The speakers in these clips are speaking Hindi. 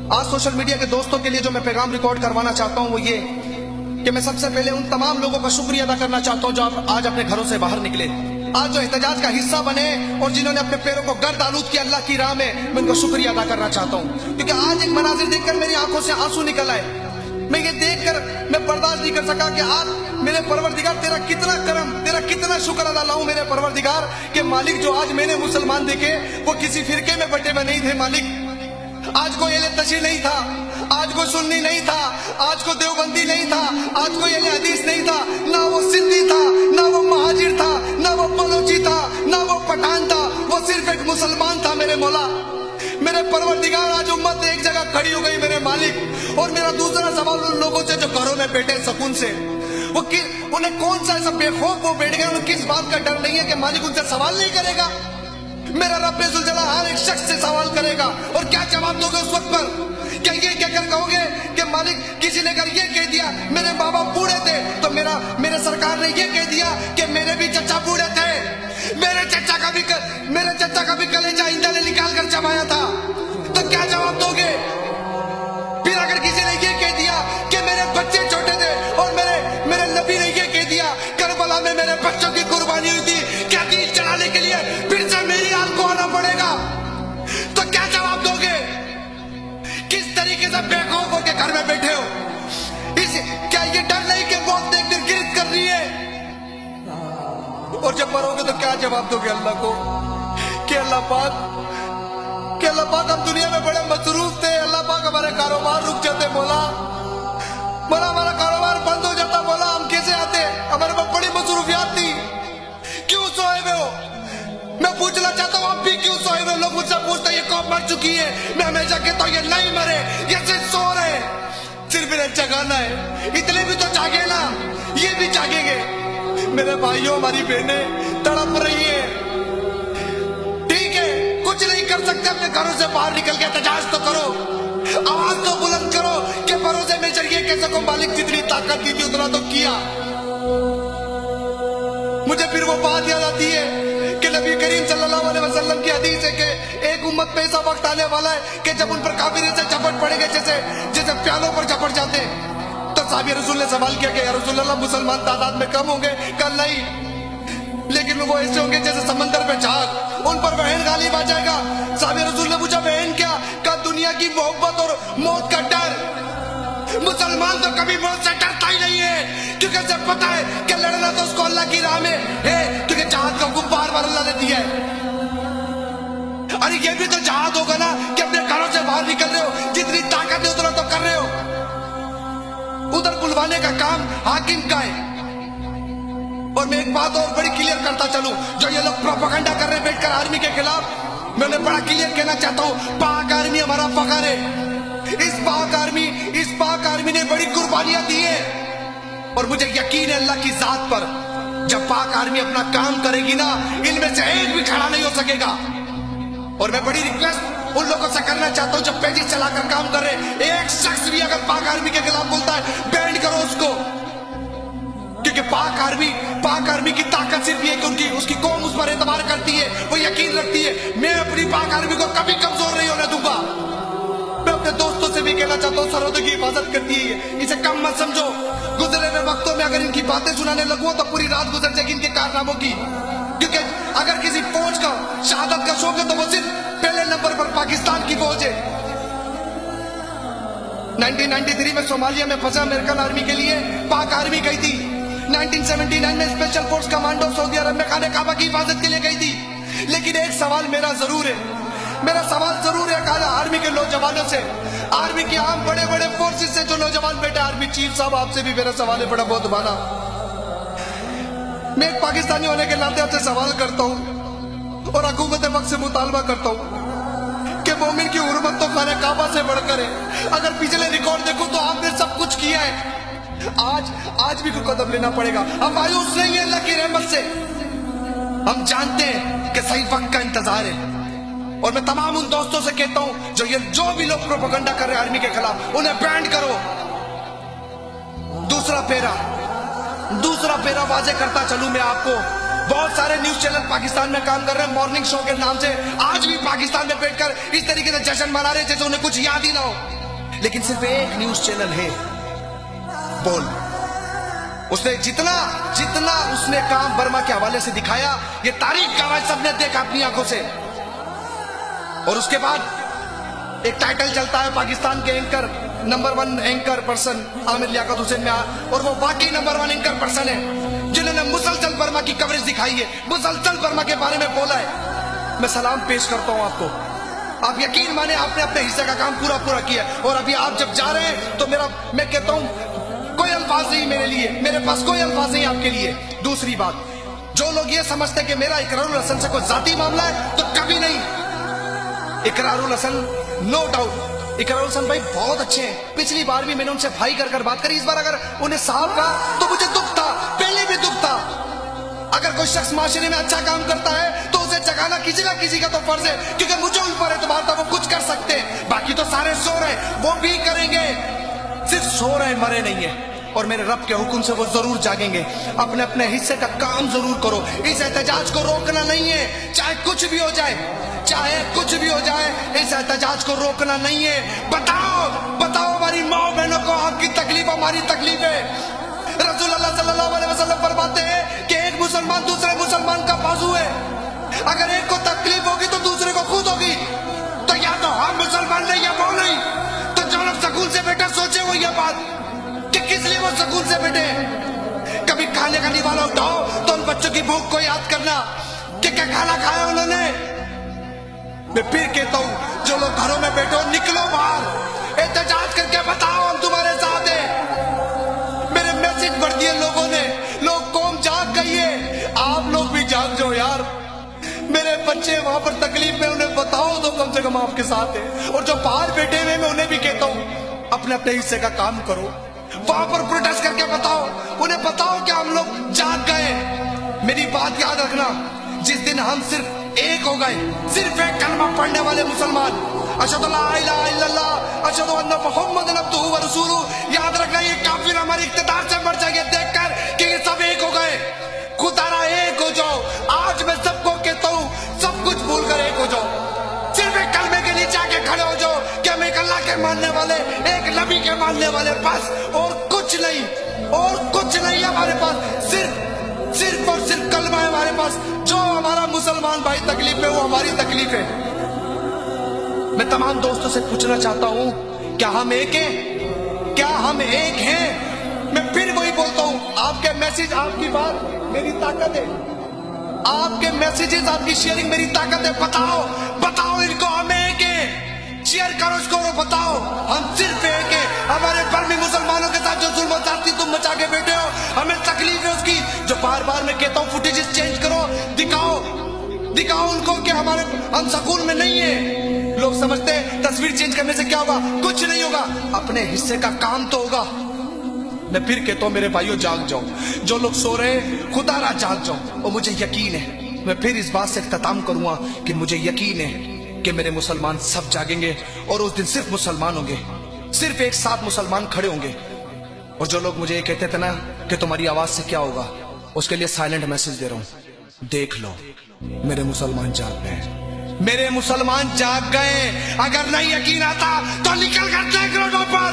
आज सोशल मीडिया के दोस्तों के लिए जो मैं पैगाम रिकॉर्ड करवाना चाहता हूं वो ये कि मैं सबसे पहले उन तमाम लोगों का शुक्रिया अदा करना चाहता हूं जो आज अपने घरों से बाहर निकले, आज जो एहतजाज का हिस्सा बने और जिन्होंने अपने पैरों को गर्द आलूद किया अल्लाह की राह में, मैं उनको शुक्रिया अदा करना चाहता हूं। क्योंकि आज एक मनाजिर देखकर मेरी आंखों से आंसू निकल आए। मैं ये देखकर मैं बर्दाश्त नहीं कर सका कि आज मेरे परवरदिगार तेरा कितना करम, तेरा कितना शुक्र अदा लाऊं मेरे परवरदिगार के मालिक, जो आज मैंने मुसलमान देखे वो किसी फिरके में बटे में नहीं थे मालिक। आज कोई अहले तशरीह नहीं था, आज कोई सुन्नी नहीं था, आज कोई देवबंदी नहीं था, आज कोई अहले हदीस नहीं था, ना वो सिंधी था, ना वो महाजिर था, ना वो बलोची था, ना वो पठान था, वो सिर्फ एक मुसलमान था मेरे मौला। मेरे परवरदिगार आज उम्मत एक जगह खड़ी हो गई मेरे मालिक। और मेरा दूसरा सवाल उन लोगों से जो घरों में बैठे सुकून से, वो उन्हें कौन सा ऐसा बेखौफ वो बैठ गए, उन्हें किस बात का डर नहीं है कि मालिक उनसे सवाल नहीं करेगा। मेरा रब्बे जुल जलाल हर एक शख्स से सवाल करेगा। और क्या जवाब दोगे उस वक्त पर? क्या ये कहकर कहोगे कि मालिक किसी ने अगर ये कह दिया मेरे माँ बाप बूढ़े थे तो मेरे सरकार ने ये कह दिया कि मेरे भी चचा बूढ़े थे, मेरे चचा का भी कलेजा ईंधन ने निकाल कर चबाया था, तो क्या जवाब दोगे? फिर अगर किसी ने ये कह दिया कि मेरे बच्चे छोटे थे और मेरे नबी ने ये कह दिया करबला में मेरे बच्चों की कुर्बानी हुई थी, क्या दीन चलाने के लिए फिर से मेरी आल को आना पड़ेगा? तो क्या जवाब दोगे? किस तरीके से बेखौफ होकर घर में बैठे हो? क्या ये डर नहीं कि मौत एक दिन गिरफ्त कर रही है? और जब मरोगे तो क्या जवाब दोगे अल्लाह को कि अल्लाह पाक हम दुनिया में बड़े मसरूफ थे, अल्लाह पाक हमारे कारोबार रुक जाते मौला, हमारा कारोबार बंद हो जाता मौला, हम कैसे आते? हमारे पास बड़ी मसरूफियात थी, क्यों सोए हुए हो? मैं पूछना चाहता हूँ आप भी क्यों सोए हुए? लोग मुझसे पूछते ये कौन मर चुकी है, मैं हमेशा कहता हूँ ये नहीं मरे, ये सिर्फ सो रहे, सिर्फ इन्हें जगाना है। इतने भी तो जागे ना, ये भी जागेंगे। मेरे भाइयों हमारी बहनें तड़प रही है, ठीक है कुछ नहीं कर सकते, अपने घरों से बाहर निकल के एहतजाज तो करो, आवाज तो बुलंद करो कि भरोसे में चलिए कैसे को मालिक जितनी ताकत दी थी उतना तो किया। मुझे फिर वो बात याद आती है कि नबी करीम सल्लल्लाहु अलैहि वसल्लम की हदीस है कि एक उम्मत पे ऐसा वक्त आने वाला है कि जब उन पर काफिर से झपट पड़ेंगे जैसे प्यालों पर झपट जाते हैं। तो साहब रसूल ने सवाल किया कि या रसूल अल्लाह मुसलमान तादाद में कम होंगे? कल नहीं, लेकिन वो ऐसे होंगे जैसे समंदर पे झाग, उन पर वहन गालिब आ जाएगा। साहब रसूल ने पूछा वहन क्या? का दुनिया की मोहब्बत और मौत का डर। मुसलमान तो कभी मौत से डरता ही नहीं है, क्योंकि उसे पता है कि लड़ना तो उसको अल्लाह की राह में है, क्योंकि जहाद का हुक्म बार बार अल्लाह ने दिया है। अरे ये भी तो जहाद होगा ना कि अपने घरों से बाहर निकल रहे हो, जितनी ताकत है उतना तो कर रहे हो। उधर बुलवाने का काम हाकिम का है। और मैं एक बात और बड़ी क्लियर करता चलूं, जो ये लोग प्रोपेगेंडा कर रहे हैं बैठकर आर्मी के खिलाफ, मैं उन्हें बड़ा क्लियर कहना चाहता हूं, पाक आर्मी हमारा फखर है। इस पाक आर्मी ने बड़ी कुर्बानियां दी है और मुझे यकीन है अल्लाह की जात पर, जब पाक आर्मी अपना काम करेगी ना, इनमें से एक भी खड़ा नहीं हो सकेगा। और मैं बड़ी रिक्वेस्ट उन लोगों से करना चाहता हूं जो पेजिस चलाकर काम कर रहे, एक शख्स भी अगर पाक आर्मी के खिलाफ बोलता है बैंड करो उसको, क्योंकि पाक आर्मी की ताकत सिर्फ ये कि उसकी कौम उस पर एतबार करती है, वो यकीन रखती है। मैं अपनी पाक आर्मी को कभी कमजोर नहीं होने दूंगा। मैं अपने दोस्तों से भी कहना चाहता हूँ सरहदों की हिफाजत करती है, इसे कम मत समझो। गुजरे हुए वक्तों में अगर इनकी बातें सुनाने लगूं तो पूरी रात गुजर जाएगी इनके कारनामों की। क्योंकि अगर किसी फौज का शहादत का शौक है तो वो सिर्फ पहले नंबर पर पाकिस्तान की फौज है। 1993 में सोमालिया में फंसा अमेरिकन आर्मी के लिए पाक आर्मी गई थी। 1979 में स्पेशल फोर्स कमांडो सऊदी अरब में खाने काबा की हिफाजत के लिए गई थी। लेकिन एक सवाल मेरा सवाल जरूर है आर्मी के नौजवानों से, आर्मी के आम बड़े बड़े फोर्सेस से जो नौजवान बेटे, आर्मी चीफ साहब आपसे भी मेरा सवाल है बड़ा बहुत बड़ा। मैं एक पाकिस्तानी होने के नाते आपसे सवाल करता हूं और हुकूमत वक्त से मुतालबा करता हूं कि मोमिन की हुर्मत तो खाने काबा से बढ़कर है। अगर पिछले रिकॉर्ड देखो तो आपने सब कुछ किया है, आज भी कोई कदम लेना पड़ेगा। हम मायूस नहीं है अल्लाह की रहमत से, हम जानते हैं कि सही वक्त का इंतजार है। और मैं तमाम उन दोस्तों से कहता हूं जो भी लोग प्रोपेगेंडा कर रहे हैं आर्मी के खिलाफ, उन्हें बैंड करो। दूसरा पेरा वाजे करता चलूं मैं आपको, बहुत सारे न्यूज चैनल पाकिस्तान में काम कर रहे हैं मॉर्निंग शो के नाम से, आज भी पाकिस्तान में बैठकर इस तरीके से जश्न मना रहे जैसे उन्हें कुछ याद ही ना हो। लेकिन सिर्फ एक न्यूज चैनल है बोल। उसने जितना जितना उसने काम बर्मा के हवाले से दिखाया, ये तारीख का आवाज सबने देखा अपनी आंखों से। और उसके बाद एक टाइटल चलता है पाकिस्तान के anchor number 1 anchor person Aamir Liaquat Hussain में, और वो वाकई नंबर 1 एंकर पर्सन है जिन्होंने मुसलसल बर्मा की कवरेज दिखाई है, मुसलसल बर्मा के बारे में बोला है। मैं सलाम पेश करता हूं आपको। आप यकीन माने आपने अपने हिस्से का काम पूरा किया, और अभी आप जब जा रहे हैं तो मैं कहता हूं कोई अल्फाज नहीं मेरे लिए, मेरे पास कोई अल्फाज नहीं आपके लिए। दूसरी बात, जो लोग ये समझते कि मेरा इकरारुल हसन से कोई जाती मामला है, तो कभी नहीं। इकरारुल हसन नो डाउट, इकरारुल हसन भाई बहुत अच्छे हैं। पिछली बार भी मैंने उनसे भाई कर बात करी, इस बार अगर उन्हें साहब कहा तो मुझे दुख था, पहले भी दुख था। अगर कोई शख्स माशरे में अच्छा काम करता है तो उसे जगाना किसी ना किसी का तो फर्ज है, क्योंकि मुझे उन पर एतबार था, वो कुछ कर सकते हैं। बाकी तो सारे सो रहे, वो भी करेंगे, सिर्फ सो रहे मरे नहीं है। और मेरे रब के हुक्म से वो जरूर जागेंगे। अपने अपने हिस्से का काम जरूर करो, इस एहतजाज को रोकना नहीं है, चाहे कुछ भी हो जाए, चाहे कुछ भी हो जाए, इस एहतजाज को रोकना नहीं है। बताओ बताओ हमारी माँ बहनों को आपकी तकलीफ हमारी तकलीफ है। रसूलुल्लाह सल्लल्लाहु अलैहि वसल्लम फरमाते हैं कि एक मुसलमान दूसरे मुसलमान का बाजू है। अगर एक को तकलीफ होगी तो दूसरे को खुद होगी। तो या तो हम मुसलमान नहीं या वो नहीं। तो जो लोग स्कूल से बेटे सोचे वो ये बात कि किस लिए वो स्कूल से बेटे। कभी खाने का निवाला उठाओ तो उन बच्चों की भूख को याद करना कि क्या खाना खाया उन्होंने। मैं फिर कहता हूं, जो लोग घरों में बैठो निकलो बाहर, एहतजाज करके बताओ हम तुम्हारे साथ हैं। मेरे मैसेज पढ़ दिए लोगों ने, लोग कौम जाग गई है, आप लोग भी जाग जाओ यार। मेरे बच्चे वहां पर तकलीफ में, उन्हें बताओ तो कम से कम आपके साथ है। और जो बाहर बैठे हुए मैं उन्हें भी कहता हूं अपने अपने हिस्से का काम करो, वहां पर प्रोटेस्ट करके बताओ, उन्हें बताओ कि हम लोग जाग गए। मेरी बात याद रखना, जिस दिन हम सिर्फ एक हो गए, सिर्फ एक कलमा पढ़ने वाले मुसलमान, अशहदु ला इलाहा इल्लल्लाह अशहदु अन्ना मुहम्मदन अब्दुहु व रसूलुहु, याद रखना ये काफिर हमारे इख्तिदार से मर जाएंगे देखकर कि ये सब एक हो गए। खुदारा एक हो जाओ। आज मैं सबको कहता हूँ सब कुछ भूल कर एक हो जाओ, सिर्फ एक कलमे के नीचे आके खड़े हो जाओ कि हम एक अल्लाह के मानने वाले, एक नबी के मानने वाले, बस और कुछ नहीं, और कुछ नहीं हमारे पास, सिर्फ और सिर्फ कलमा है हमारे पास। जो हमारा मुसलमान भाई तकलीफ में, वो हमारी तकलीफ है। मैं तमाम दोस्तों से पूछना चाहता हूं, क्या हम एक हैं? क्या हम एक हैं? मैं फिर वही बोलता हूं, आपके मैसेज, आपकी बात मेरी ताकत है, आपके मैसेजेस, आपकी शेयरिंग मेरी ताकत है। बताओ बताओ इनको हम एक हैं, शेयर करो इसको, बताओ हम सिर्फ एक हैं। हमारे बर्मी मुसलमानों के साथ जो जुल्म जाती तुम मचा के बैठे हो, हमें तकलीफ है उसकी। जो बार बार मैं कहता हूँ फुटेजेस चेंज करो, दिखाओ उनको कि हम सकून में नहीं है। लोग समझते हैं तस्वीर चेंज करने से क्या होगा, कुछ नहीं होगा, अपने हिस्से का काम तो होगा। मैं फिर कहता हूं मेरे भाइयों जाग जाओ, जो लोग सो रहे हैं खुदारा जाग जाओ। और मुझे यकीन है, मैं फिर इस बात से इख्तिताम करूंगा कि मुझे यकीन है कि मेरे मुसलमान सब जागेंगे, और उस दिन सिर्फ मुसलमान होंगे, सिर्फ एक साथ मुसलमान खड़े होंगे। और जो लोग मुझे ये कहते थे ना कि तुम्हारी आवाज से क्या होगा, उसके लिए साइलेंट मैसेज दे रहा हूं, देख लो मेरे मुसलमान जाग गए, मेरे मुसलमान जाग गए। अगर नहीं यकीन आता तो निकल कर देख रोडों पर,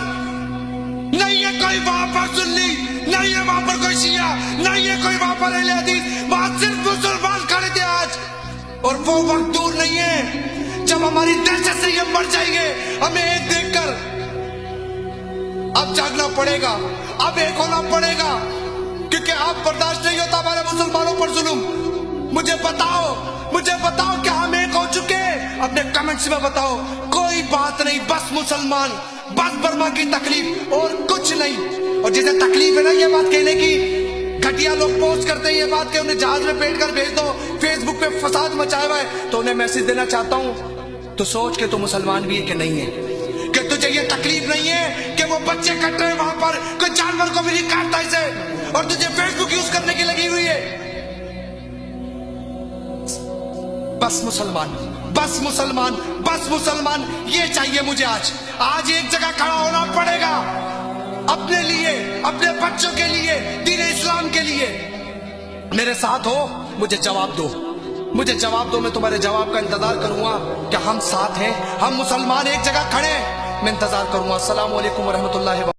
नहीं है कोई वहां पर सुन्नी, नहीं है वहां पर कोई शिया, नहीं है कोई वहां पर अहले हदीस, वहां सिर्फ मुसलमान खड़े थे आज। और वो वक्त दूर नहीं है जब हमारी दहशत से ये मर जाएंगे, हमें एक देखकर। अब जागना पड़ेगा, अब एक होना पड़ेगा, क्योंकि अब बर्दाश्त नहीं होता हमारे मुसलमानों पर जुल्म। मुझे बताओ कि हम एक हो चुके हैं? अपने कमेंट्स में बताओ। कोई बात नहीं, बस मुसलमान, बस बर्मा की तकलीफ और कुछ नहीं। और जिसे तकलीफ है ना ये बात कहने की, घटिया लोग पोस्ट करते हैं ये बात कि उन्हें जहाज में बैठ कर भेज दो, फेसबुक पे फसाद मचाया हुआ है, तो उन्हें मैसेज देना चाहता हूं, तो सोच के तो मुसलमान भी है कि नहीं है, कि तुझे ये तकलीफ नहीं है कि वो बच्चे कट रहे हैं वहां पर, कोई जानवर को भी नहीं काटता इसे, और तुझे फेसबुक यूज करने की लगी हुई है। बस मुसलमान, बस मुसलमान, बस मुसलमान, ये चाहिए मुझे। आज एक जगह खड़ा होना पड़ेगा, अपने लिए, अपने बच्चों के लिए, दीन इस्लाम के लिए। मेरे साथ हो, मुझे जवाब दो, मुझे जवाब दो। मैं तुम्हारे जवाब का इंतजार करूंगा कि हम साथ हैं, हम मुसलमान एक जगह खड़े हैं। मैं इंतजार करूंगा। अस्सलाम वालेकुम व रहमतुल्लाहि व